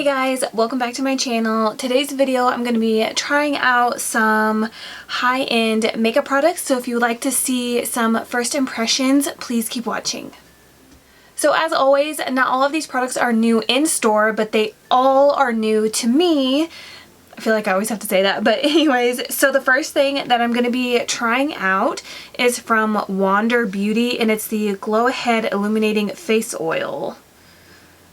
Hey guys, welcome back to my channel. Today's video I'm going to be trying out some high-end makeup products, so if you would like to see some first impressions, please keep watching. So as always, not all of these products are new in store, but they all are new to me. I feel like I always have to say that, but anyways, so the first thing that I'm going to be trying out is from Wander Beauty, and it's the Glow Ahead Illuminating Face Oil.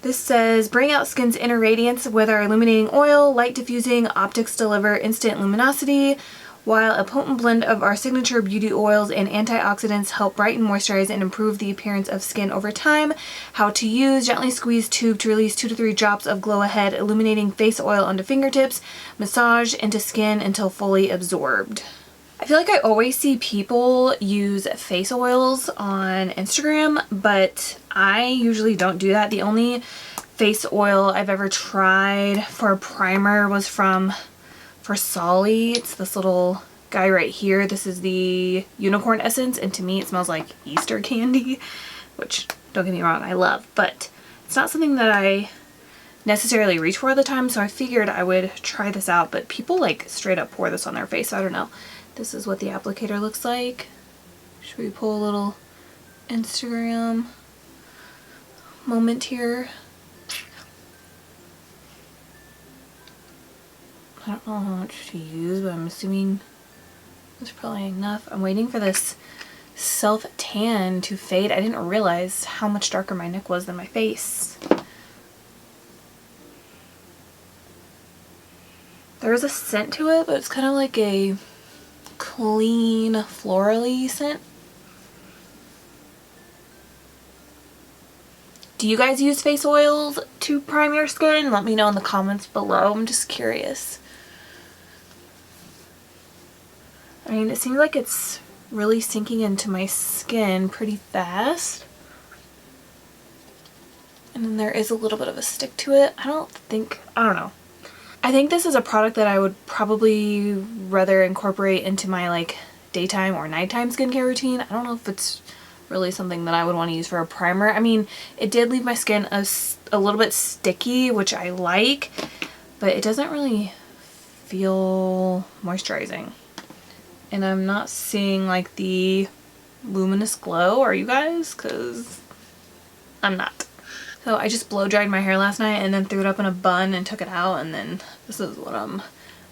This says, bring out skin's inner radiance with our illuminating oil. Light diffusing optics deliver instant luminosity, while a potent blend of our signature beauty oils and antioxidants help brighten, moisturize, and improve the appearance of skin over time. How to use: gently squeeze tube to release 2 to 3 drops of Glow Ahead Illuminating Face Oil onto fingertips. Massage into skin until fully absorbed. I feel like I always see people use face oils on Instagram, but I usually don't do that. The only face oil I've ever tried for a primer was from Foxy. It's this little guy right here. This is the Unicorn Essence, and to me it smells like Easter candy, which, don't get me wrong, I love, but it's not something that I necessarily reach for all the time, so I figured I would try this out. But people like straight up pour this on their face, so I don't know. This is what the applicator looks like. Should we pull a little Instagram moment here? I don't know how much to use, but I'm assuming that's probably enough. I'm waiting for this self-tan to fade. I didn't realize how much darker my neck was than my face. There is a scent to it, but it's kind of like a clean florally scent. Do you guys use face oils to prime your skin? Let me know in the comments below. I'm just curious. I mean, it seems like it's really sinking into my skin pretty fast. And then there is a little bit of a stick to it. I don't know. I think this is a product that I would probably rather incorporate into my like daytime or nighttime skincare routine. I don't know if it's really something that I would want to use for a primer. I mean, it did leave my skin a little bit sticky, which I like, but it doesn't really feel moisturizing. And I'm not seeing like the luminous glow. Are you guys? Because I'm not. So I just blow dried my hair last night and then threw it up in a bun and took it out, and then this is what I'm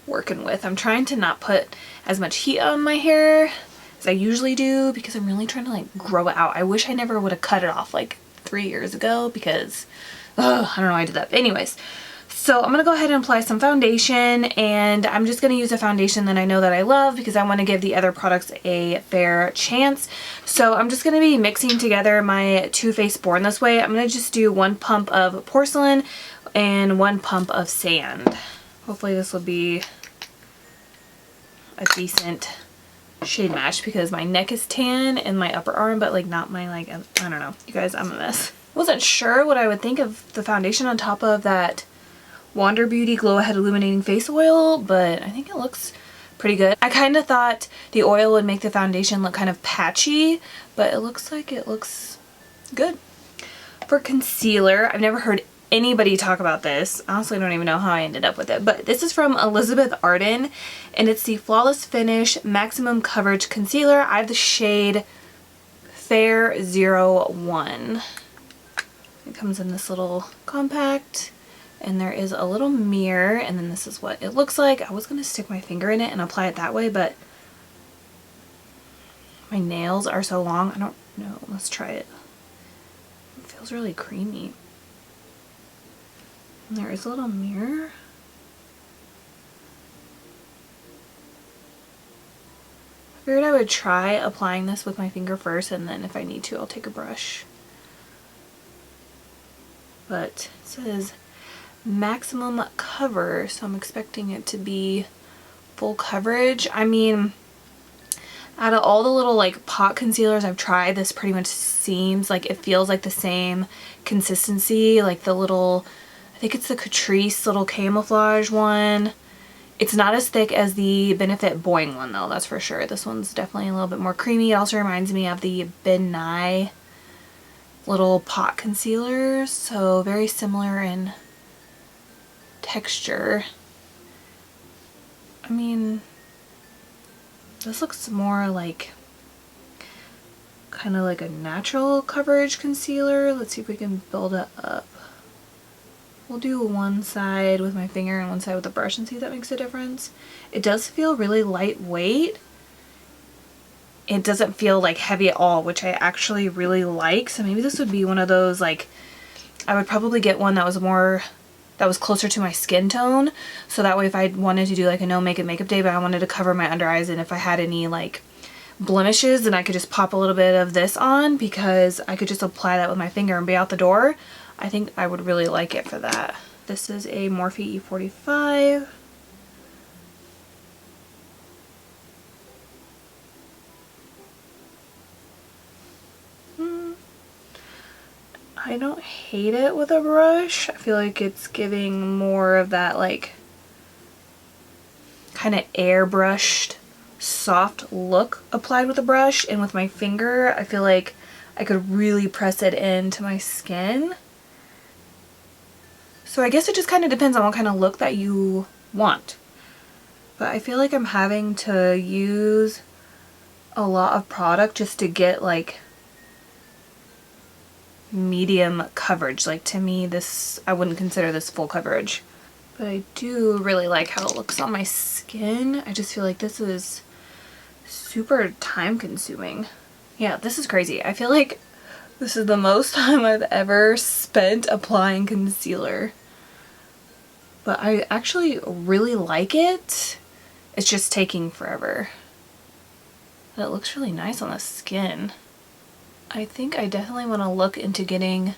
working with. I'm trying to not put as much heat on my hair as I usually do because I'm really trying to like grow it out. I wish I never would have cut it off like 3 years ago because I don't know why I did that. But anyways, so I'm going to go ahead and apply some foundation, and I'm just going to use a foundation that I know that I love because I want to give the other products a fair chance. So I'm just going to be mixing together my Too Faced Born This Way. I'm going to just do 1 pump of porcelain and 1 pump of sand. Hopefully this will be a decent shade match because my neck is tan and my upper arm, but like not my like, I don't know. You guys, I'm a mess. Wasn't sure what I would think of the foundation on top of that Wander Beauty Glow Ahead Illuminating Face Oil, but I think it looks pretty good. I kind of thought the oil would make the foundation look kind of patchy, but it looks like it looks good. For concealer, I've never heard anybody talk about this. Honestly, I don't even know how I ended up with it, but this is from Arden, and it's the Flawless Finish Maximum Coverage Concealer. I have the shade Fair 01. It comes in this little compact, and there is a little mirror, and then this is what it looks like. I was going to stick my finger in it and apply it that way, but my nails are so long. I don't know. Let's try it. It feels really creamy. And there is a little mirror. I figured I would try applying this with my finger first, and then if I need to, I'll take a brush. But it says maximum cover, so I'm expecting it to be full coverage. I mean, out of all the little like pot concealers I've tried, this pretty much seems like it feels like the same consistency, like the little, I think it's the Catrice little camouflage one. It's not as thick as the Benefit Boing one though, that's for sure. This one's definitely a little bit more creamy. It also reminds me of the Ben Nye little pot concealers, so very similar in texture. I mean, this looks more like kind of like a natural coverage concealer. Let's see if we can build it up. We'll do one side with my finger and one side with a brush and see if that makes a difference. It does feel really lightweight. It doesn't feel like heavy at all, which I actually really like. So maybe this would be one of those, like, I would probably get one that was closer to my skin tone. So that way if I wanted to do like a no makeup day, but I wanted to cover my under eyes, and if I had any like blemishes, then I could just pop a little bit of this on, because I could just apply that with my finger and be out the door. I think I would really like it for that. This is a Morphe E45. I don't hate it with a brush. I feel like it's giving more of that like kind of airbrushed soft look applied with a brush, and with my finger I feel like I could really press it into my skin. So I guess it just kind of depends on what kind of look that you want. But I feel like I'm having to use a lot of product just to get like medium coverage. Like, to me, this, I wouldn't consider this full coverage. But I do really like how it looks on my skin. I just feel like this is super time consuming. Yeah, this is crazy. I feel like this is the most time I've ever spent applying concealer. But I actually really like it. It's just taking forever. But it looks really nice on the skin. I think I definitely want to look into getting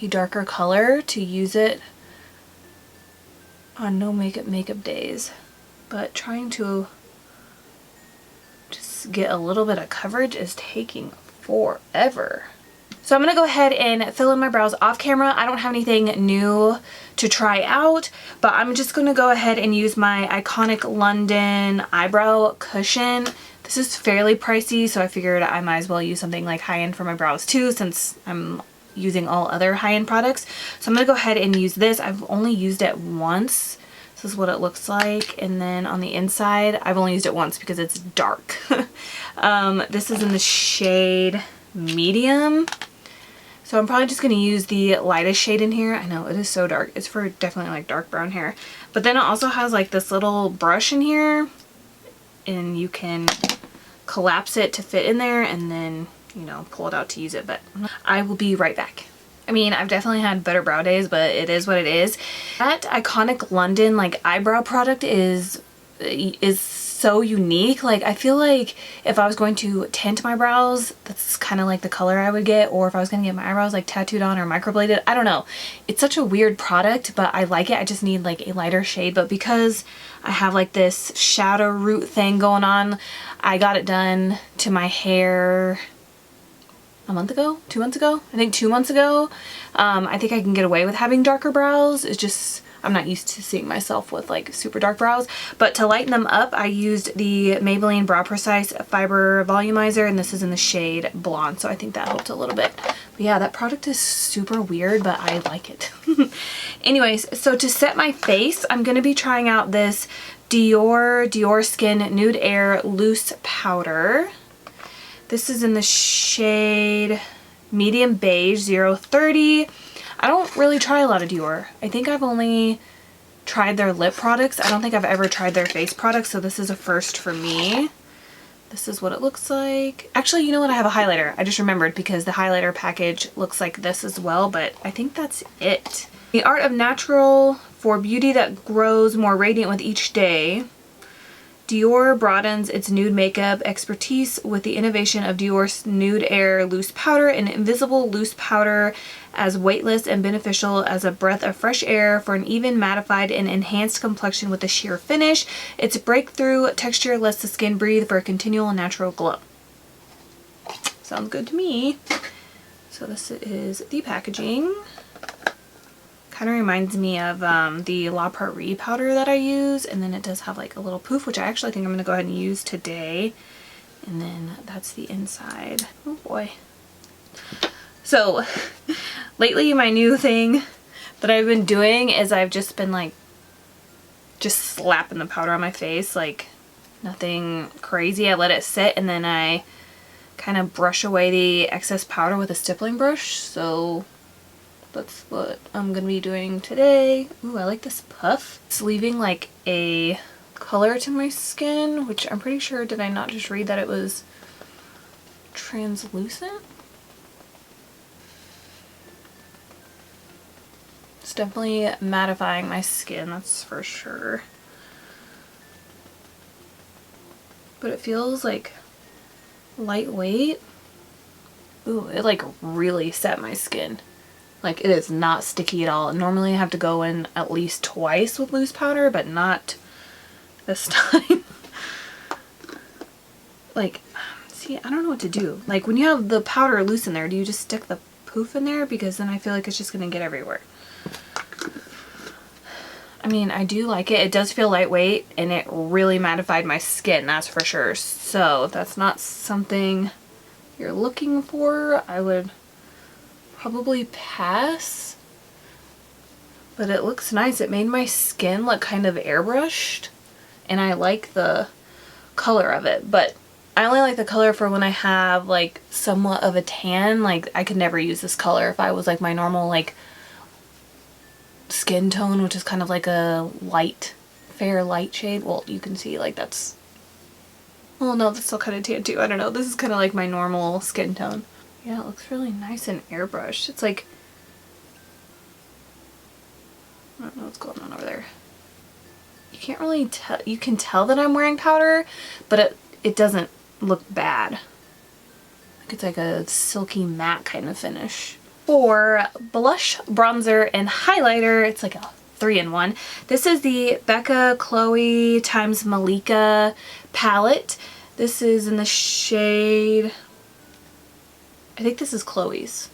a darker color to use it on no makeup days. But trying to just get a little bit of coverage is taking forever. So I'm going to go ahead and fill in my brows off camera. I don't have anything new to try out, but I'm just going to go ahead and use my Iconic London eyebrow cushion. This is fairly pricey, so I figured I might as well use something like high-end for my brows too, since I'm using all other high-end products. So I'm going to go ahead and use this. I've only used it once. This is what it looks like. And then on the inside, I've only used it once because it's dark. This is in the shade Medium. So I'm probably just going to use the lightest shade in here. I know it is so dark. It's for definitely like dark brown hair. But then it also has like this little brush in here, and you can collapse it to fit in there and then, you know, pull it out to use it. But I will be right back. I mean, I've definitely had better brow days, but it is what it is. That Iconic London like eyebrow product is so unique. Like, I feel like if I was going to tint my brows, that's kind of like the color I would get, or if I was going to get my eyebrows like tattooed on or microbladed, I don't know. It's such a weird product, but I like it. I just need like a lighter shade. But because I have like this shadow root thing going on, I got it done to my hair a month ago, 2 months ago, I think 2 months ago. I think I can get away with having darker brows. It's just, I'm not used to seeing myself with like super dark brows. But to lighten them up, I used the Maybelline Brow Precise Fiber Volumizer, and this is in the shade Blonde, so I think that helped a little bit. But yeah, that product is super weird, but I like it. Anyways, so to set my face, I'm going to be trying out this Dior Skin Nude Air Loose Powder. This is in the shade Medium Beige 030. I don't really try a lot of Dior. I think I've only tried their lip products. I don't think I've ever tried their face products, so this is a first for me. This is what it looks like. Actually, you know what? I have a highlighter. I just remembered because the highlighter package looks like this as well, but I think that's it. The Art of Natural for beauty that grows more radiant with each day. Dior broadens its nude makeup expertise with the innovation of Dior's Nude Air Loose Powder, an invisible loose powder as weightless and beneficial as a breath of fresh air for an even mattified and enhanced complexion with a sheer finish. Its breakthrough texture lets the skin breathe for a continual and natural glow. Sounds good to me. So this is the packaging. Kind of reminds me of the La Prairie powder that I use, and then it does have like a little poof, which I actually think I'm going to go ahead and use today. And then that's the inside. Oh boy. So lately my new thing that I've been doing is I've just been like just slapping the powder on my face, like nothing crazy. I let it sit and then I kind of brush away the excess powder with a stippling brush. So that's what I'm gonna be doing today. Ooh, I like this puff. It's leaving like a color to my skin, which I'm pretty sure, did I not just read that it was translucent? It's definitely mattifying my skin, that's for sure. But it feels like lightweight. Ooh, it like really set my skin. Like it is not sticky at all. Normally I have to go in at least twice with loose powder, but not this time. Like, see, I don't know what to do. Like when you have the powder loose in there, do you just stick the poof in there? Because then I feel like it's just gonna get everywhere. I mean, I do like it. It does feel lightweight and it really mattified my skin, that's for sure. So if that's not something you're looking for, I would probably pass. But it looks nice. It made my skin look kind of airbrushed and I like the color of it. But I only like the color for when I have like somewhat of a tan. Like I could never use this color if I was like my normal like skin tone, which is kind of like a light, fair light shade. Well, you can see like that's, well no, that's still kind of tan too. I don't know. This is kind of like my normal skin tone. Yeah, it looks really nice and airbrushed. It's like, I don't know what's going on over there. You can't really tell, you can tell that I'm wearing powder, but it doesn't look bad. Like it's like a silky matte kind of finish. For blush, bronzer, and highlighter, it's like a 3-in-1. This is the Becca Khloe times Malika palette. This is in the shade, I think this is Khloe's.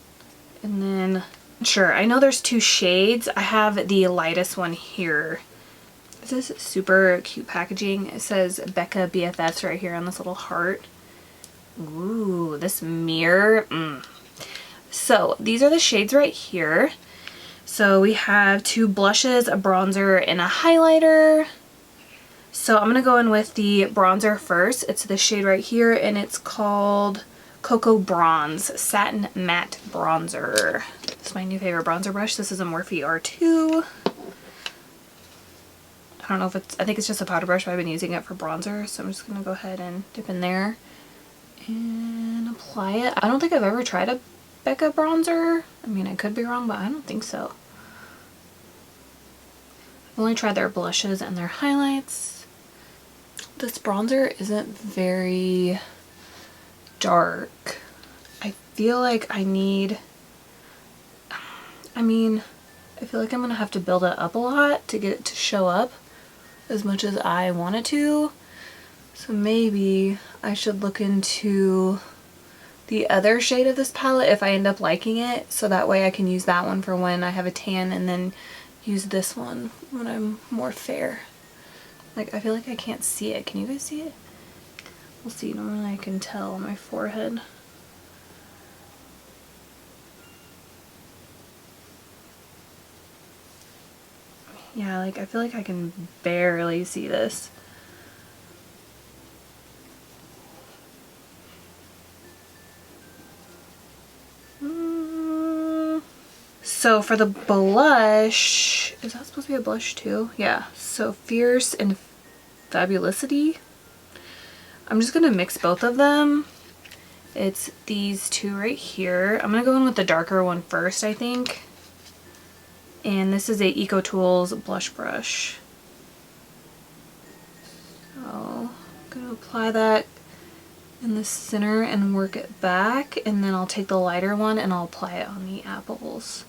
And then, sure, I know there's 2 shades. I have the lightest one here. This is super cute packaging. It says Becca BFFs right here on this little heart. Ooh, this mirror. So these are the shades right here. So we have 2 blushes, a bronzer, and a highlighter. So I'm going to go in with the bronzer first. It's the shade right here and it's called Cocoa Bronze Satin Matte Bronzer. This is my new favorite bronzer brush. This is a Morphe R2. I don't know if it's, I think it's just a powder brush, but I've been using it for bronzer. So I'm just going to go ahead and dip in there and apply it. I don't think I've ever tried a Becca bronzer. I mean, I could be wrong, but I don't think so. I've only tried their blushes and their highlights. This bronzer isn't very dark. I feel like I need, I mean, I feel like I'm gonna have to build it up a lot to get it to show up as much as I want it to. So maybe I should look into the other shade of this palette if I end up liking it, so that way I can use that one for when I have a tan and then use this one when I'm more fair. Like, I feel like I can't see it. Can you guys see it? We'll see. Normally I can tell on my forehead. Yeah, like I feel like I can barely see this. So for the blush, is that supposed to be a blush too? Yeah, so Fierce and Fabulousity. I'm just gonna mix both of them. It's these 2 right here. I'm gonna go in with the darker one first, I think. And this is a Eco Tools blush brush. So I'm gonna apply that in the center and work it back, and then I'll take the lighter one and I'll apply it on the apples.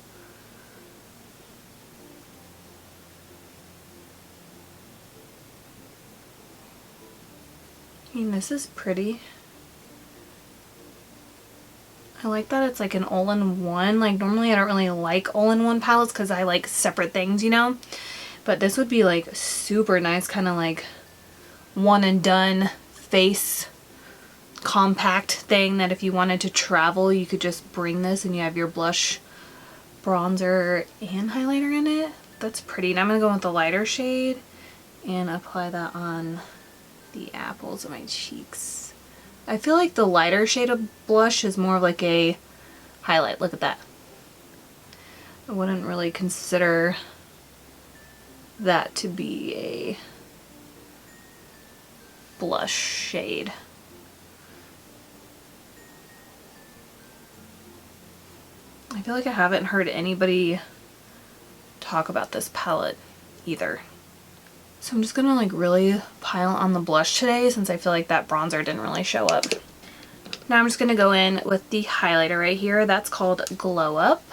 I mean, this is pretty. I like that it's like an all-in-one. Like normally I don't really like all-in-one palettes because I like separate things, you know? But this would be like super nice, kind of like one and done face compact thing that if you wanted to travel you could just bring this and you have your blush, bronzer, and highlighter in it. That's pretty. And I'm going to go with the lighter shade and apply that on the apples of my cheeks. I feel like the lighter shade of blush is more of like a highlight. Look at that. I wouldn't really consider that to be a blush shade. I feel like I haven't heard anybody talk about this palette either. So I'm just gonna like really pile on the blush today since I feel like that bronzer didn't really show up. Now I'm just gonna go in with the highlighter right here. That's called Glow Up.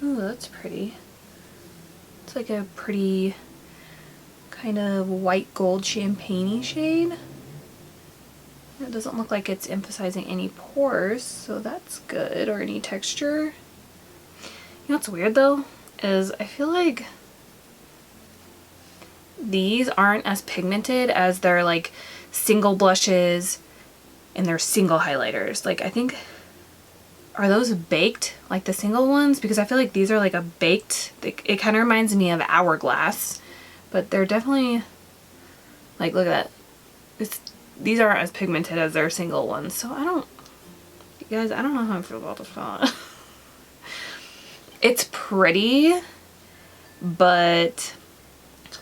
Ooh, that's pretty. It's like a pretty kind of white gold champagne-y shade. It doesn't look like it's emphasizing any pores, so that's good, or any texture. You know what's weird though, is I feel like these aren't as pigmented as their like single blushes and their single highlighters. Like I think, are those baked like the single ones? Because I feel like these are like a baked, it kind of reminds me of Hourglass, but they're definitely like, look at that. These aren't as pigmented as their single ones. So I don't, you guys, I don't know how I feel about this palette. It's pretty, but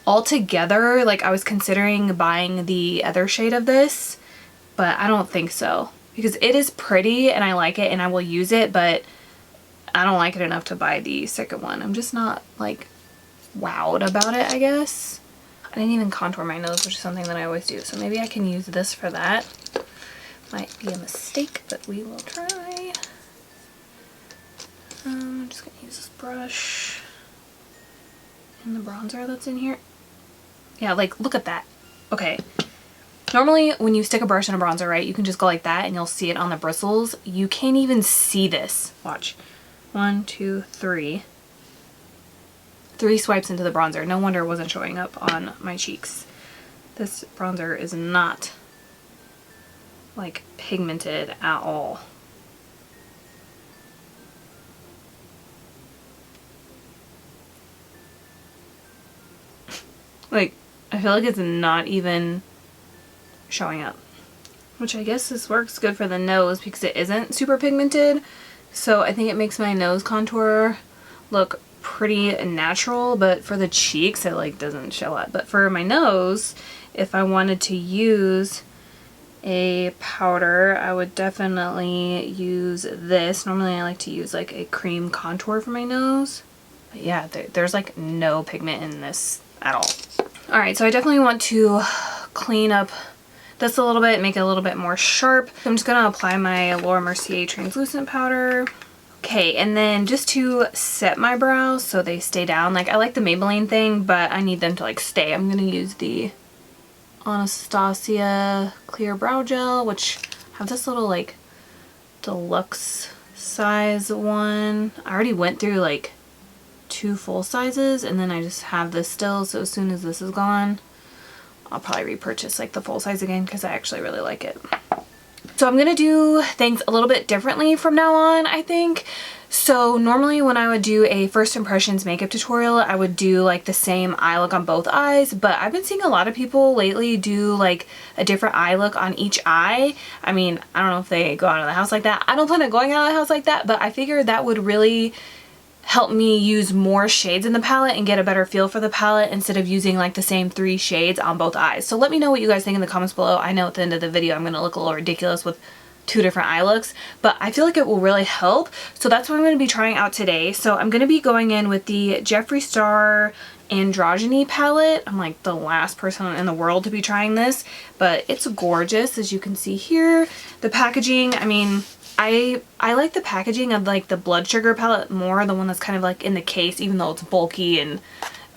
altogether, like I was considering buying the other shade of this, but I don't think so. Because it is pretty and I like it and I will use it, but I don't like it enough to buy the second one. I'm just not like wowed about it, I guess. I didn't even contour my nose, which is something that I always do. So maybe I can use this for that. Might be a mistake, but we will try. I'm just going to use this brush and the bronzer that's in here. Yeah, like look at that. Okay. Normally when you stick a brush in a bronzer, right, you can just go like that and you'll see it on the bristles. You can't even see this. Watch. 1, 2, 3. 3 swipes into the bronzer. No wonder it wasn't showing up on my cheeks. This bronzer is not like pigmented at all. Like, I feel like it's not even showing up. Which I guess this works good for the nose because it isn't super pigmented. So I think it makes my nose contour look pretty natural, but for the cheeks it like doesn't show up. But for my nose, if I wanted to use a powder, I would definitely use this. Normally I like to use like a cream contour for my nose. But yeah, there's like no pigment in this at all. Alright, so I definitely want to clean up this a little bit, make it a little bit more sharp. So I'm just going to apply my Laura Mercier translucent powder. Okay, and then just to set my brows so they stay down, like I like the Maybelline thing, but I need them to like stay. I'm going to use the Anastasia clear brow gel, which have this little like deluxe size one. I already went through like 2 full sizes and then I just have this still, so as soon as this is gone I'll probably repurchase like the full size again because I actually really like it. So I'm gonna do things a little bit differently from now on, I think. So normally when I would do a first impressions makeup tutorial, I would do like the same eye look on both eyes, but I've been seeing a lot of people lately do like a different eye look on each eye. I mean, I don't know if they go out of the house like that. I don't plan on going out of the house like that, but I figured that would really help me use more shades in the palette and get a better feel for the palette instead of using like the same 3 shades on both eyes. So let me know what you guys think in the comments below. I know at the end of the video I'm going to look a little ridiculous with 2 different eye looks, but I feel like it will really help. So that's what I'm going to be trying out today. So I'm going to be going in with the Jeffree Star Androgyny palette. I'm like the last person in the world to be trying this, but it's gorgeous as you can see here. The packaging, I mean, I like the packaging of like the Blood Sugar palette more, the one that's kind of like in the case, even though it's bulky and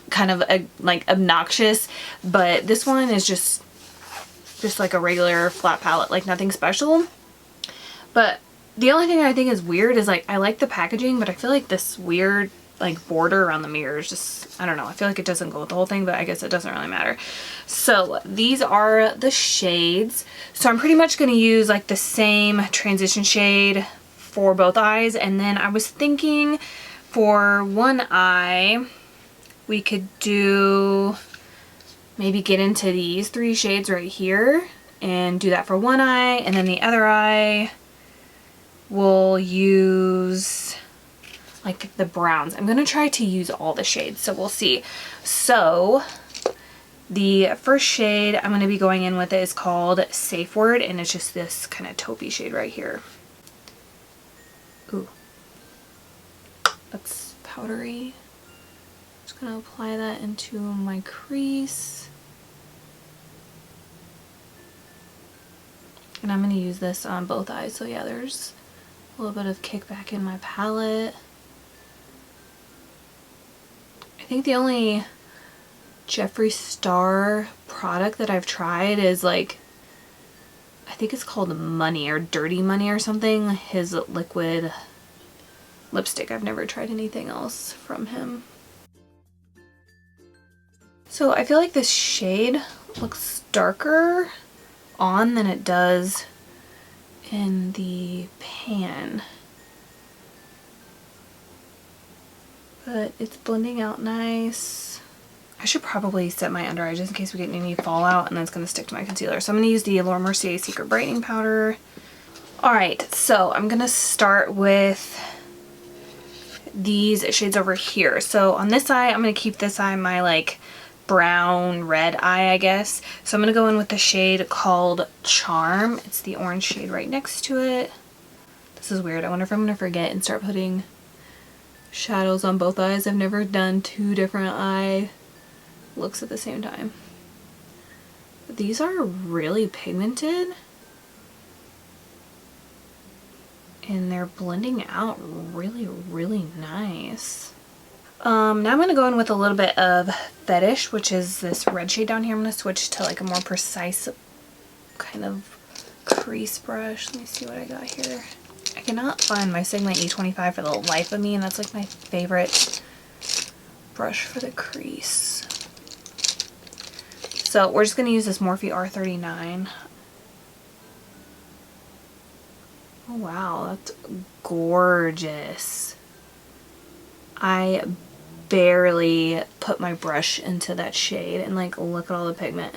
kind of like obnoxious. But this one is just like a regular flat palette, like nothing special. But the only thing I think is weird is like I like the packaging, but I feel like this weird like border around the mirror is just, I don't know, I feel like it doesn't go with the whole thing, but I guess it doesn't really matter. So these are the shades. So I'm pretty much going to use like the same transition shade for both eyes, and then I was thinking For one eye, we could do, maybe get into these 3 shades right here and do that for one eye, and then the other eye we'll use like the browns. I'm gonna try to use all the shades, so we'll see. So the first shade I'm gonna be going in with is called Safe Word, and it's just this kind of taupey shade right here. Ooh, that's powdery. Just gonna apply that into my crease. And I'm gonna use this on both eyes, so yeah, there's a little bit of kickback in my palette. I think the only Jeffree Star product that I've tried is like, I think it's called Money or Dirty Money or something, his liquid lipstick. I've never tried anything else from him. So I feel like this shade looks darker on than it does in the pan. But it's blending out nice. I should probably set my under eye just in case we get any fallout, and then it's going to stick to my concealer. So I'm going to use the Laura Mercier Secret Brightening Powder. Alright, so I'm going to start with these shades over here. So on this eye, I'm going to keep this eye my like brown red eye, I guess. So I'm going to go in with the shade called Charm. It's the orange shade right next to it. This is weird. I wonder if I'm going to forget and start putting shadows on both eyes. I've never done 2 different eye looks at the same time. But these are really pigmented and they're blending out really, really nice. Now I'm going to go in with a little bit of Fetish, which is this red shade down here. I'm going to switch to like a more precise kind of crease brush. Let me see what I got here. I cannot find my Sigma E25 for the life of me, and that's like my favorite brush for the crease. So we're just going to use this Morphe R39. Oh wow, that's gorgeous. I barely put my brush into that shade, and like look at all the pigment.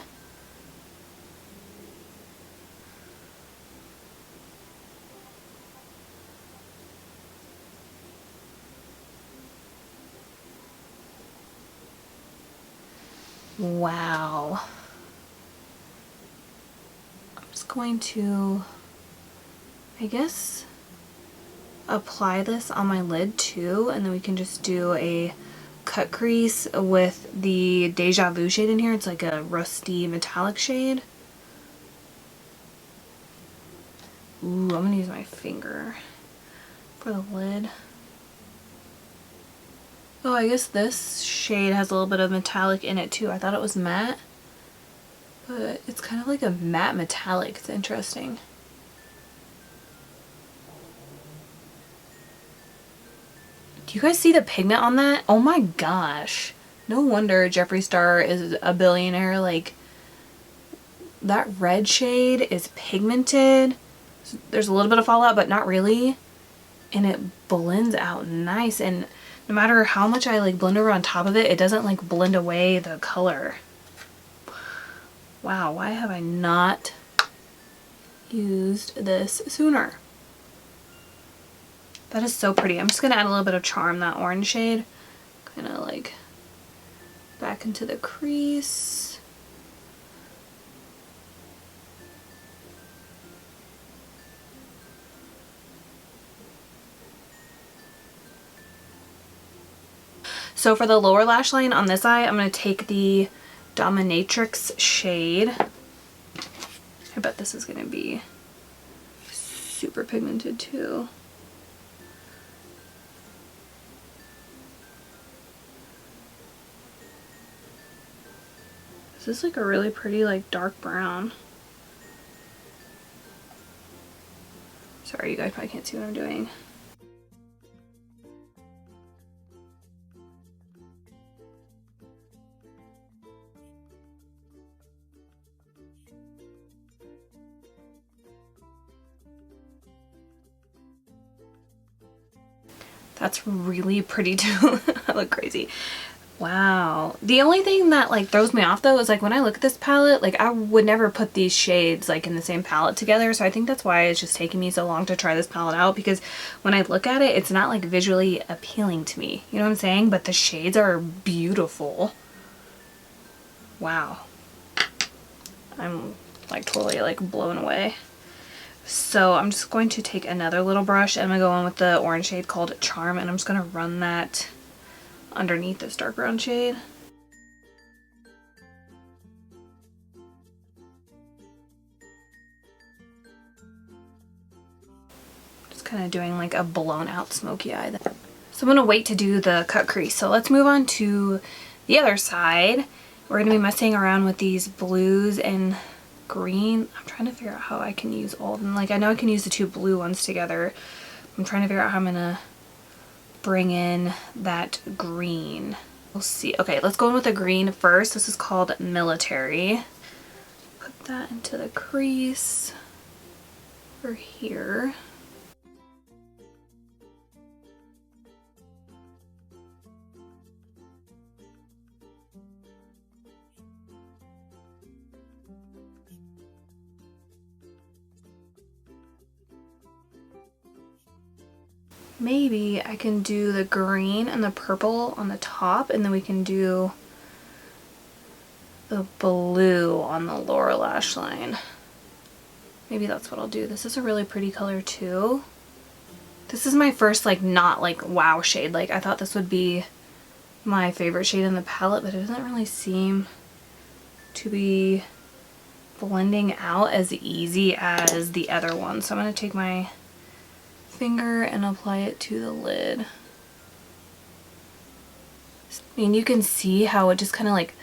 Wow. I'm just going to, I guess, apply this on my lid too, and then we can just do a cut crease with the Deja Vu shade in here. It's like a rusty metallic shade. Ooh, I'm gonna use my finger for the lid. Oh, I guess this shade has a little bit of metallic in it too. I thought it was matte, but it's kind of like a matte metallic. It's interesting. Do you guys see the pigment on that? Oh my gosh. No wonder Jeffree Star is a billionaire. Like, that red shade is pigmented. There's a little bit of fallout, but not really. And it blends out nice. And no matter how much I like blend over on top of it, it doesn't like blend away the color. Wow, why have I not used this sooner? That is so pretty. I'm just going to add a little bit of Charm, that orange shade. Kind of like back into the crease. So for the lower lash line on this eye, I'm going to take the Dominatrix shade. I bet this is going to be super pigmented too. This is like a really pretty like dark brown. Sorry, you guys probably can't see what I'm doing. That's really pretty too. I look crazy. Wow. The only thing that like throws me off though is like when I look at this palette, like I would never put these shades like in the same palette together. So I think that's why it's just taking me so long to try this palette out, because when I look at it, it's not like visually appealing to me. You know what I'm saying? But the shades are beautiful. Wow. I'm like totally like blown away. So I'm just going to take another little brush and I'm going to go in with the orange shade called Charm, and I'm just going to run that underneath this dark brown shade. Just kind of doing like a blown out smoky eye there. So I'm going to wait to do the cut crease. So let's move on to the other side. We're going to be messing around with these blues and green. I'm trying to figure out how I can use all of them. Like I know I can use the two blue ones together. I'm trying to figure out how I'm gonna bring in that green. We'll see. Okay, let's go in with the green first. This is called Military. Put that into the crease over here. Maybe I can do the green and the purple on the top, and then we can do the blue on the lower lash line. Maybe that's what I'll do. This is a really pretty color too. This is my first like not like wow shade. Like I thought this would be my favorite shade in the palette, but it doesn't really seem to be blending out as easy as the other one. So I'm going to take my finger and apply it to the lid. I mean, you can see how it just kind of like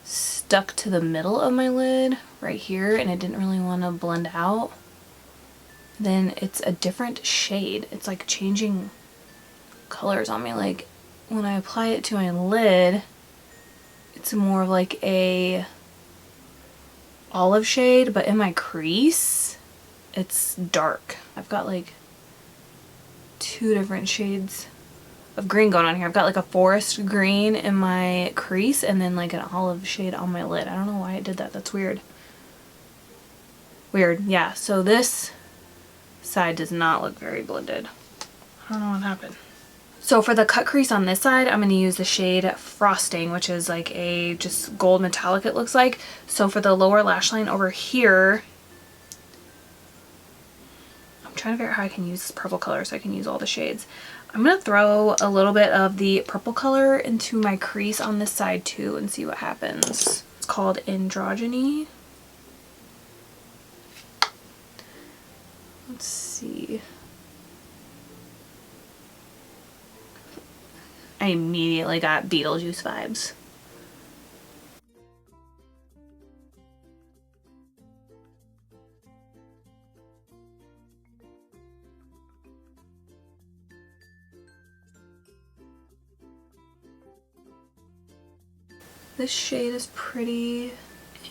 stuck to the middle of my lid right here, and it didn't really want to blend out. Then it's a different shade. It's like changing colors on me. Like when I apply it to my lid, it's more of like a olive shade, but in my crease, it's dark. I've got like two different shades of green going on here. I've got like a forest green in my crease and then like an olive shade on my lid. I don't know why it did that. That's weird. Weird. Yeah, so this side does not look very blended. I don't know what happened. So for the cut crease on this side, I'm going to use the shade Frosting, which is like a just gold metallic it looks like. So for the lower lash line over here, trying to figure out how I can use this purple color so I can use all the shades. I'm going to throw a little bit of the purple color into my crease on this side too and see what happens. It's called Androgyny. Let's see. I immediately got Beetlejuice vibes. This shade is pretty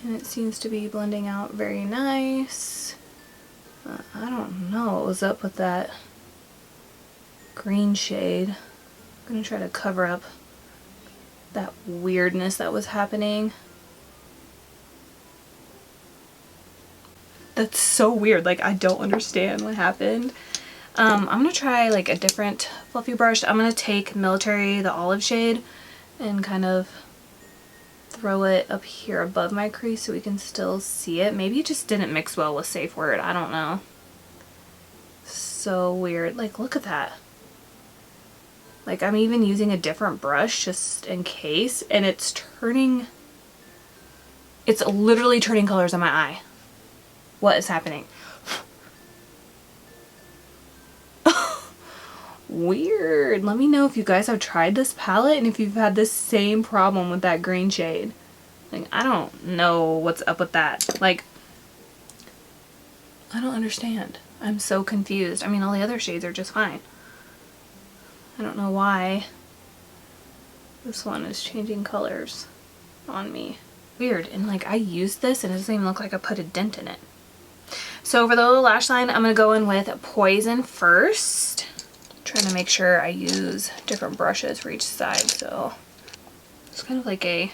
and it seems to be blending out very nice. I don't know what was up with that green shade. I'm gonna try to cover up that weirdness that was happening. That's so weird. Like I don't understand what happened. I'm gonna try like a different fluffy brush. I'm gonna take Military, the olive shade, and kind of throw it up here above my crease so we can still see it. Maybe it just didn't mix well with Safe Word. I don't know. So weird. Like look at that. Like I'm even using a different brush just in case, and it's literally turning colors on my eye. What is happening? Weird. Let me know if you guys have tried this palette and if you've had the same problem with that green shade. Like, I don't know what's up with that. Like, I don't understand. I'm so confused. I mean, all the other shades are just fine. I don't know why this one is changing colors on me. Weird. And like, I used this and it doesn't even look like I put a dent in it. So for the little lash line, I'm going to go in with Poison first. Trying to make sure I use different brushes for each side, so it's kind of like a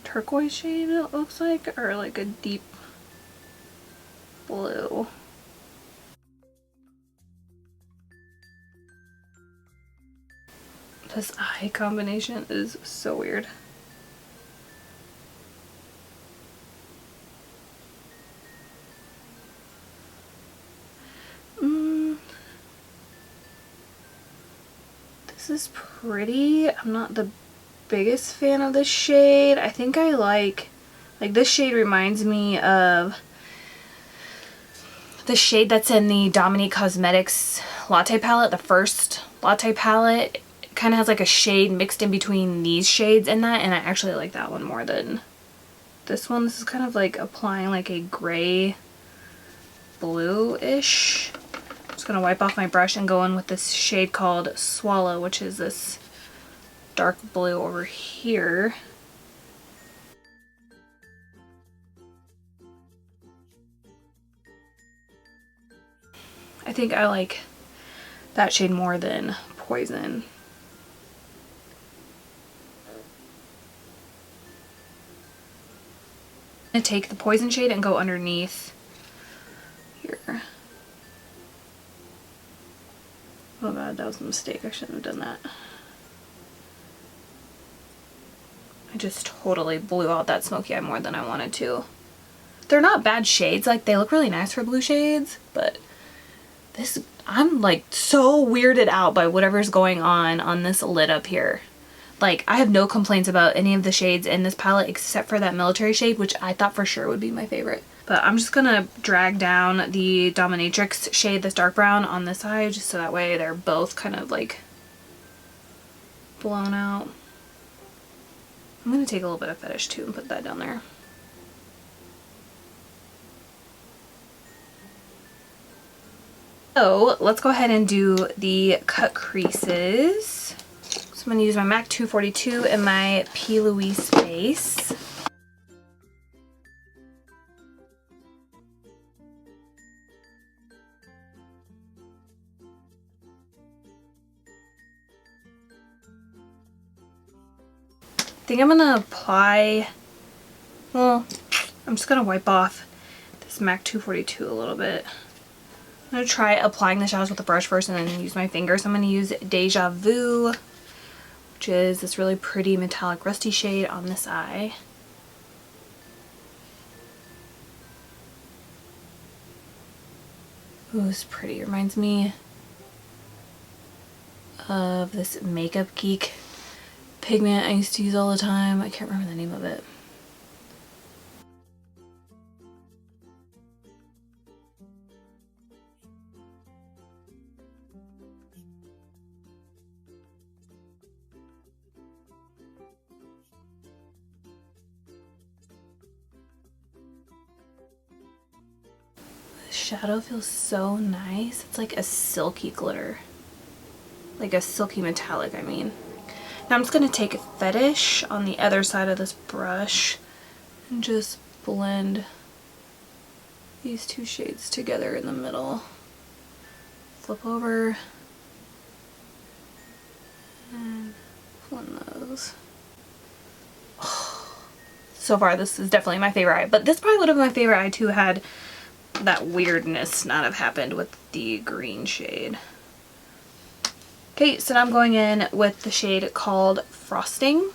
turquoise shade it looks like, or like a deep blue. This eye combination is so weird. This is pretty. I'm not the biggest fan of this shade. I think I like this shade reminds me of the shade that's in the Dominique Cosmetics latte palette, the first latte palette. It kind of has like a shade mixed in between these shades in that, and I actually like that one more than this one. This is kind of like applying like a gray blue-ish. I'm just gonna wipe off my brush and go in with this shade called Swallow, which is this dark blue over here. I think I like that shade more than Poison. I'm gonna take the Poison shade and go underneath here. Oh god, that was a mistake. I shouldn't have done that. I just totally blew out that smoky eye more than I wanted to. They're not bad shades, like they look really nice for blue shades, but this, I'm like so weirded out by whatever's going on this lid up here. Like I have no complaints about any of the shades in this palette except for that military shade, which I thought for sure would be my favorite. But I'm just gonna drag down the Dominatrix shade, this dark brown, on this side, just so that way they're both kind of like blown out. I'm gonna take a little bit of Fetish too and put that down there. So let's go ahead and do the cut creases. So I'm gonna use my MAC 242 and my P. Louise base. I think I'm gonna apply, well, I'm just gonna wipe off this MAC 242 a little bit. I'm gonna try applying the shadows with a brush first and then use my fingers. I'm gonna use Deja Vu, which is this really pretty metallic rusty shade on this eye. Ooh, it's pretty. It reminds me of this Makeup Geek pigment I used to use all the time. I can't remember the name of it. The shadow feels so nice. It's like a silky glitter. Like a silky metallic, I mean. Now I'm just going to take a Fetish on the other side of this brush and just blend these two shades together in the middle. Flip over and blend those. Oh, so far this is definitely my favorite eye, but this probably would have been my favorite eye too had that weirdness not have happened with the green shade. Okay, so now I'm going in with the shade called Frosting.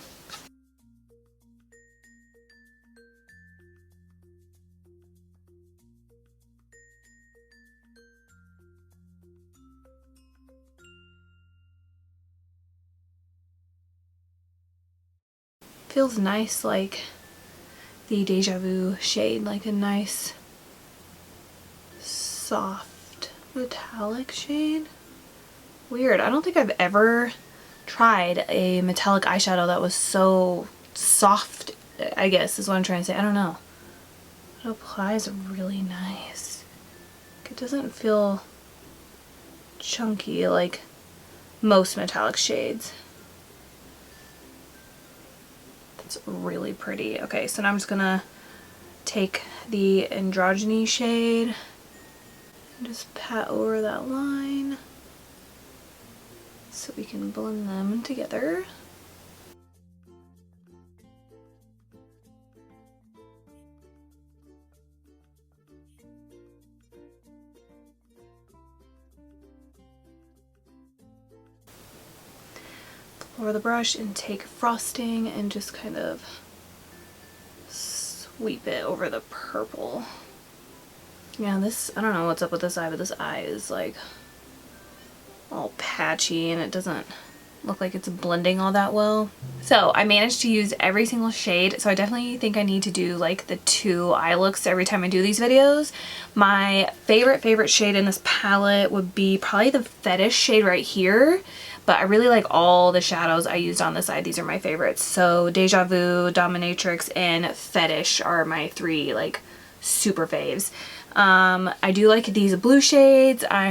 Feels nice like the Deja Vu shade, like a nice soft metallic shade. Weird. I don't think I've ever tried a metallic eyeshadow that was so soft, I guess is what I'm trying to say. I don't know. It applies really nice. It doesn't feel chunky like most metallic shades. That's really pretty. Okay, so now I'm just gonna take the Androgyny shade and just pat over that line. so we can blend them together. Over the brush and take frosting and just kind of sweep it over the purple. Yeah, this, I don't know what's up with this eye, but this eye is like all patchy and it doesn't look like it's blending all that well. So I managed to use every single shade, so I definitely think I need to do like the 2 eye looks every time I do these videos. My favorite shade in this palette would be probably the Fetish shade right here, but I really like all the shadows I used on this side. These are my favorites. So Deja Vu, Dominatrix, and Fetish are my 3 like super faves. I do like these blue shades. I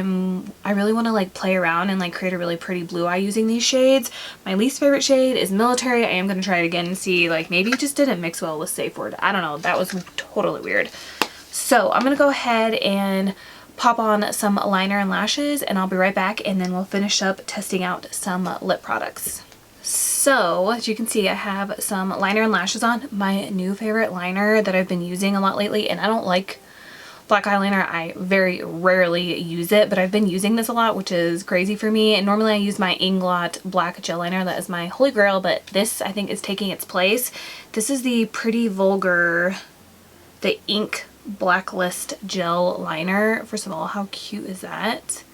really want to like play around and like create a really pretty blue eye using these shades. My least favorite shade is Military. I am going to try it again and see, like, maybe it just didn't mix well with Safe Word. I don't know. That was totally weird. So I'm going to go ahead and pop on some liner and lashes, and I'll be right back, and then we'll finish up testing out some lip products. So as you can see, I have some liner and lashes on. My new favorite liner that I've been using a lot lately, and I don't like black eyeliner. I very rarely use it, but I've been using this a lot, which is crazy for me. And normally I use my Inglot black gel liner. That is my holy grail, but this I think is taking its place. This is the Pretty Vulgar, the Ink Blacklist gel liner. First of all, how cute is that?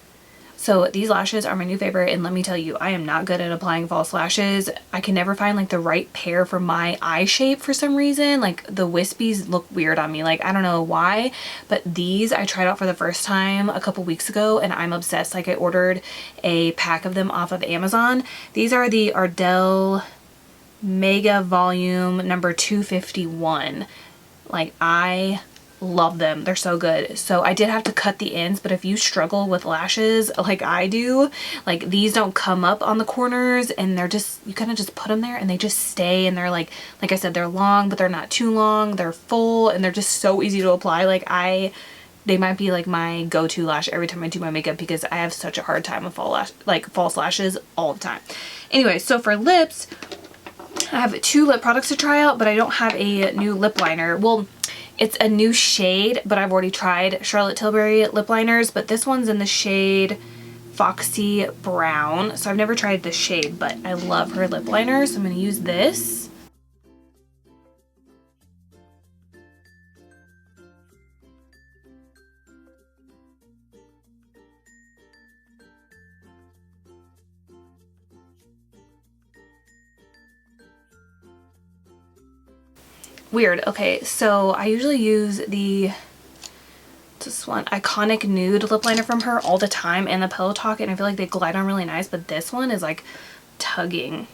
So these lashes are my new favorite, and let me tell you, I am not good at applying false lashes. I can never find like the right pair for my eye shape for some reason. Like the wispies look weird on me. Like I don't know why, but these I tried out for the first time a couple weeks ago and I'm obsessed. Like I ordered a pack of them off of Amazon. These are the Ardell Mega Volume number 251. Like I love them. They're so good. So I did have to cut the ends, but if you struggle with lashes like I do, like these don't come up on the corners, and they're just, you kind of just put them there and they just stay, and they're like I said, they're long, but they're not too long. They're full, and they're just so easy to apply. Like they might be like my go-to lash every time I do my makeup, because I have such a hard time with false lashes all the time. Anyway, so for lips, I have 2 lip products to try out, but I don't have a new lip liner. Well, it's a new shade, but I've already tried Charlotte Tilbury lip liners, but this one's in the shade Foxy Brown. So I've never tried this shade, but I love her lip liner, so I'm going to use this. Weird. Okay, so I usually use this one Iconic Nude lip liner from her all the time, and the Pillow Talk, and I feel like they glide on really nice, but this one is like tugging.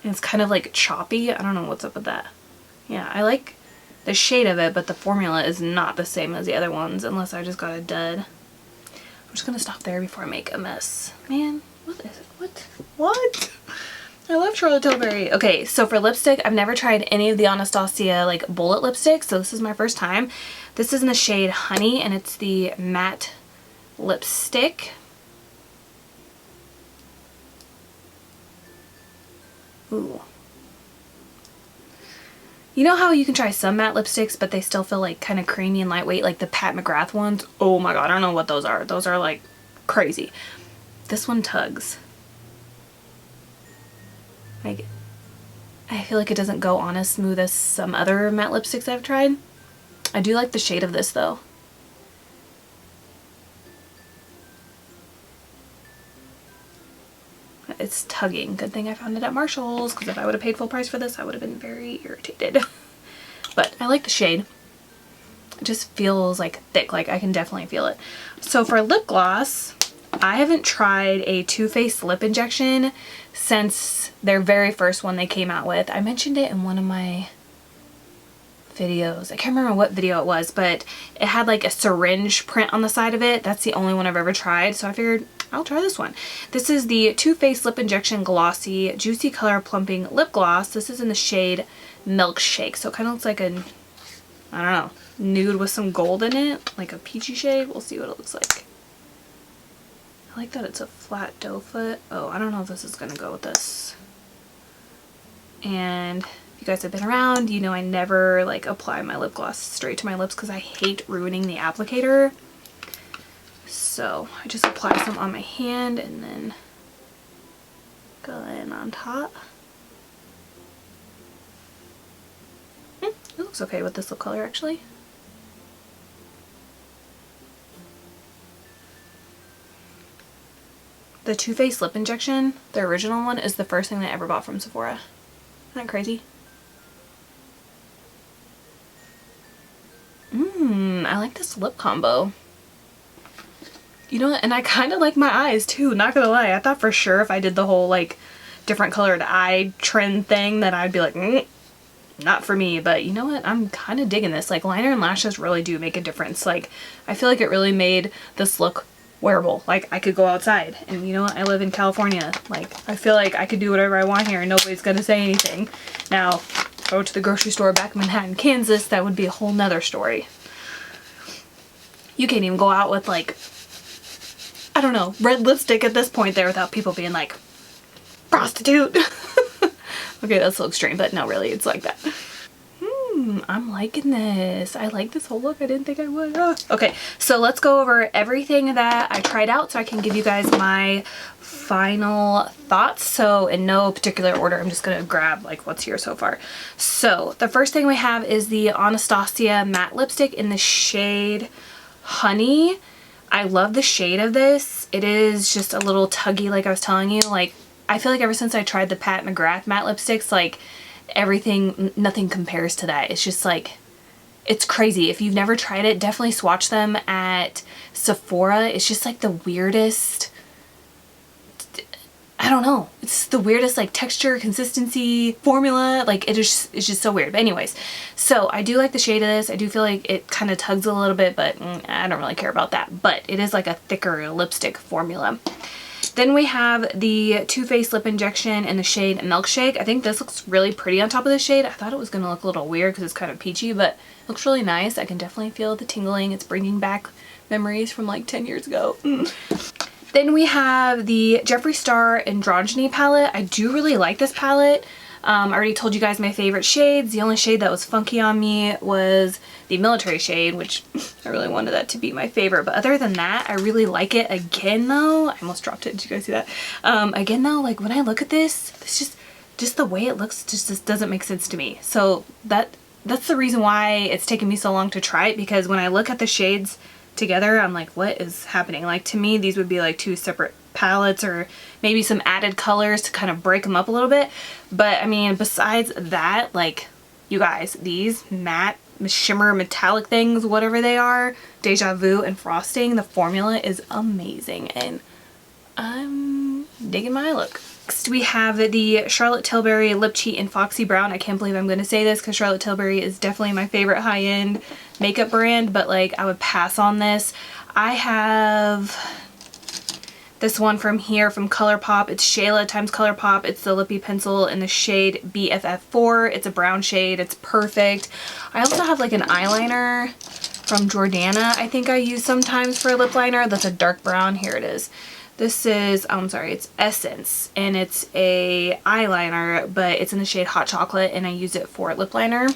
And it's kind of like choppy. I don't know what's up with that. Yeah, I like the shade of it, but the formula is not the same as the other ones, unless I just got a dud. I'm just gonna stop there before I make a mess. Man, what is it? What? I love Charlotte Tilbury. Okay, so for lipstick, I've never tried any of the Anastasia like bullet lipsticks, so this is my first time. This is in the shade Honey, and it's the matte lipstick. Ooh. You know how you can try some matte lipsticks, but they still feel like kind of creamy and lightweight, like the Pat McGrath ones? Oh my god, I don't know what those are. Those are like crazy. This one tugs. Like, I feel like it doesn't go on as smooth as some other matte lipsticks I've tried. I do like the shade of this though. It's tugging. Good thing I found it at Marshall's, because if I would have paid full price for this, I would have been very irritated. But I like the shade. It just feels like thick. Like I can definitely feel it. So for lip gloss, I haven't tried a Too Faced lip injection since their very first one they came out with. I mentioned it in one of my videos. I can't remember what video it was, but it had like a syringe print on the side of it. That's the only one I've ever tried, so I figured I'll try this one. This is the Too Faced Lip Injection Glossy Juicy Color Plumping Lip Gloss. This is in the shade Milkshake, so it kind of looks like a, I don't know, nude with some gold in it, like a peachy shade. We'll see what it looks like. I like that it's a flat doe foot. Oh, I don't know if this is gonna go with this. And if you guys have been around, you know I never like apply my lip gloss straight to my lips because I hate ruining the applicator. So I just apply some on my hand and then go in on top. It looks okay with this lip color actually. The Too Faced lip injection, the original one, is the first thing that I ever bought from Sephora. Isn't that crazy? I like this lip combo. You know what? And I kind of like my eyes too, not gonna lie. I thought for sure if I did the whole like different colored eye trend thing that I'd be like, not for me. But you know what? I'm kind of digging this. Like liner and lashes really do make a difference. Like I feel like it really made this look wearable. Like I could go outside and you know what? I live in California. Like I feel like I could do whatever I want here and nobody's gonna say anything. Now, go to the grocery store back in Manhattan, Kansas, that would be a whole nother story. You can't even go out with like, I don't know, red lipstick at this point there without people being like, prostitute. Okay, that's a little extreme, but no, really, it's like that. I'm liking this. I like this whole look. I didn't think I would. Okay, so let's go over everything that I tried out so I can give you guys my final thoughts. So in no particular order, I'm just gonna grab like what's here so far. So the first thing we have is the Anastasia matte lipstick in the shade Honey. I love the shade of this. It is just a little tuggy, like I was telling you. Like I feel like ever since I tried the Pat McGrath matte lipsticks, like everything, nothing compares to that. It's just like, it's crazy. If you've never tried it, definitely swatch them at Sephora. It's just like the weirdest, I don't know. It's the weirdest like texture, consistency, formula. Like it's just so weird. But anyways, so I do like the shade of this. I do feel like it kind of tugs a little bit, but I don't really care about that. But it is like a thicker lipstick formula. Then we have the Too Faced lip injection in the shade Milkshake. I think this looks really pretty on top of the shade. I thought it was going to look a little weird because it's kind of peachy, but it looks really nice. I can definitely feel the tingling. It's bringing back memories from like 10 years ago. Then we have the Jeffree Star Androgyny palette. I do really like this palette. I already told you guys my favorite shades. The only shade that was funky on me was the military shade, which I really wanted that to be my favorite. But other than that, I really like it. Again though, I almost dropped it. Did you guys see that? Again though, like when I look at this, it's just the way it looks just doesn't make sense to me. So that's the reason why it's taken me so long to try it, because when I look at the shades together, I'm like, what is happening? Like to me, these would be like two separate palettes or maybe some added colors to kind of break them up a little bit. But I mean, besides that, like you guys, these matte shimmer metallic things, whatever they are, Deja Vu and frosting, the formula is amazing and I'm digging my look. Next we have the Charlotte Tilbury Lip Cheat in Foxy Brown. I can't believe I'm going to say this because Charlotte Tilbury is definitely my favorite high-end makeup brand, but like I would pass on this. I have this one from here from ColourPop. It's Shayla times ColourPop. It's the lippy pencil in the shade BFF4. It's a brown shade. It's perfect. I also have like an eyeliner from Jordana I think I use sometimes for a lip liner. That's a dark brown. Here it is. This is, I'm sorry, it's Essence, and it's a eyeliner, but it's in the shade Hot Chocolate, and I use it for lip liner.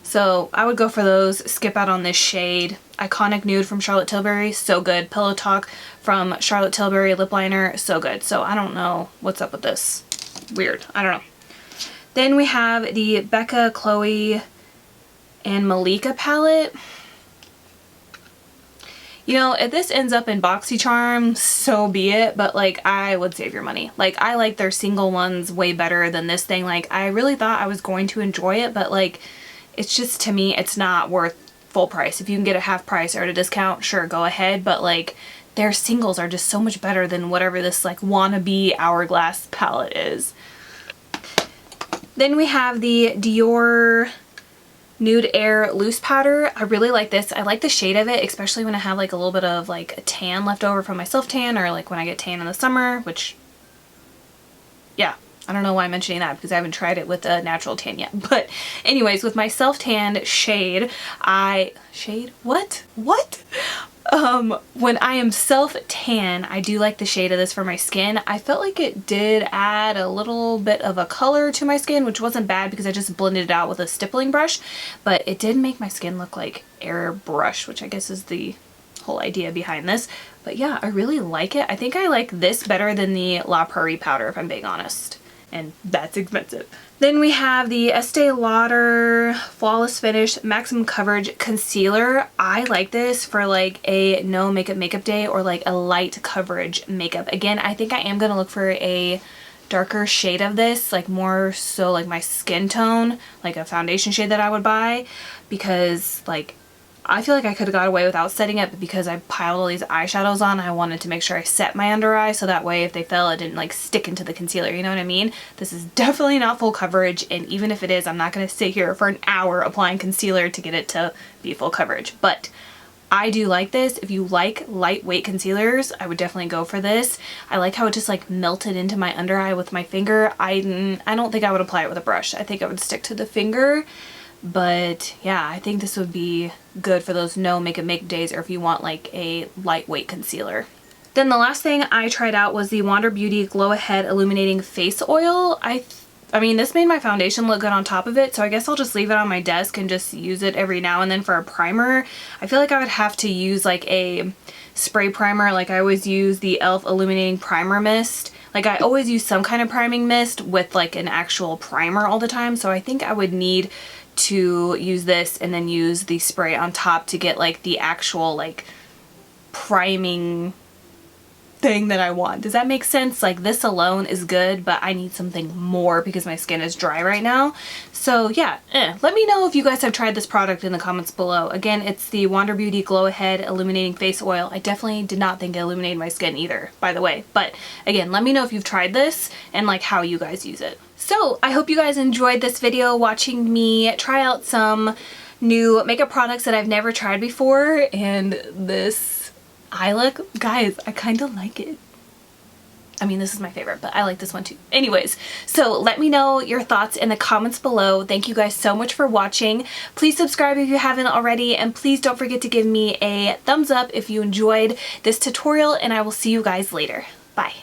So I would go for those, skip out on this shade. Iconic Nude from Charlotte Tilbury, so good. Pillow Talk from Charlotte Tilbury lip liner, so good. So I don't know what's up with this. Weird, I don't know. Then we have the Becca, Khloe, and Malika palette. You know, if this ends up in BoxyCharm, so be it, but like I would save your money. Like I like their single ones way better than this thing. Like I really thought I was going to enjoy it, but like it's just, to me, it's not worth full price. If you can get a half price or at a discount, sure, go ahead, but like their singles are just so much better than whatever this like wannabe Hourglass palette is. Then we have the Dior Nude Air Loose Powder. I really like this. I like the shade of it, especially when I have like a little bit of like a tan left over from my self tan, or like when I get tan in the summer, which, yeah, I don't know why I'm mentioning that because I haven't tried it with a natural tan yet. But anyways, with my self tan shade, What? When I am self-tan, I do like the shade of this for my skin. I felt like it did add a little bit of a color to my skin, which wasn't bad because I just blended it out with a stippling brush, but it did make my skin look like airbrush, which I guess is the whole idea behind this. But yeah, I really like it. I think I like this better than the La Prairie powder, if I'm being honest. And that's expensive. Then we have the Estee Lauder Flawless Finish Maximum Coverage Concealer. I like this for like a no makeup day or like a light coverage makeup. Again, I think I am going to look for a darker shade of this, like more so like my skin tone, like a foundation shade that I would buy, because like I feel like I could have got away without setting it, but because I piled all these eyeshadows on, I wanted to make sure I set my under eye so that way if they fell, it didn't like stick into the concealer, you know what I mean? This is definitely not full coverage, and even if it is, I'm not going to sit here for an hour applying concealer to get it to be full coverage. But I do like this. If you like lightweight concealers, I would definitely go for this. I like how it just like melted into my under eye with my finger. I don't think I would apply it with a brush. I think I would stick to the finger. But yeah, I think this would be good for those no makeup days, or if you want like a lightweight concealer. Then the last thing I tried out was the Wander Beauty Glow Ahead Illuminating Face Oil. I mean, this made my foundation look good on top of it, so I guess I'll just leave it on my desk and just use it every now and then for a primer. I feel like I would have to use like a spray primer. Like I always use the e.l.f. Illuminating Primer Mist. Like I always use some kind of priming mist with like an actual primer all the time, so I think I would need to use this and then use the spray on top to get like the actual like priming thing that I want. Does that make sense? Like this alone is good, but I need something more because my skin is dry right now. So yeah, let me know if you guys have tried this product in the comments below. Again, it's the Wander Beauty Glow Ahead Illuminating Face Oil. I definitely did not think it illuminated my skin either, by the way. But again, let me know if you've tried this and like how you guys use it. So I hope you guys enjoyed this video watching me try out some new makeup products that I've never tried before, and this eye look, guys, I kind of like it. I mean, this is my favorite, but I like this one too. Anyways, so let me know your thoughts in the comments below. Thank you guys so much for watching. Please subscribe if you haven't already, and please don't forget to give me a thumbs up if you enjoyed this tutorial, and I will see you guys later. Bye.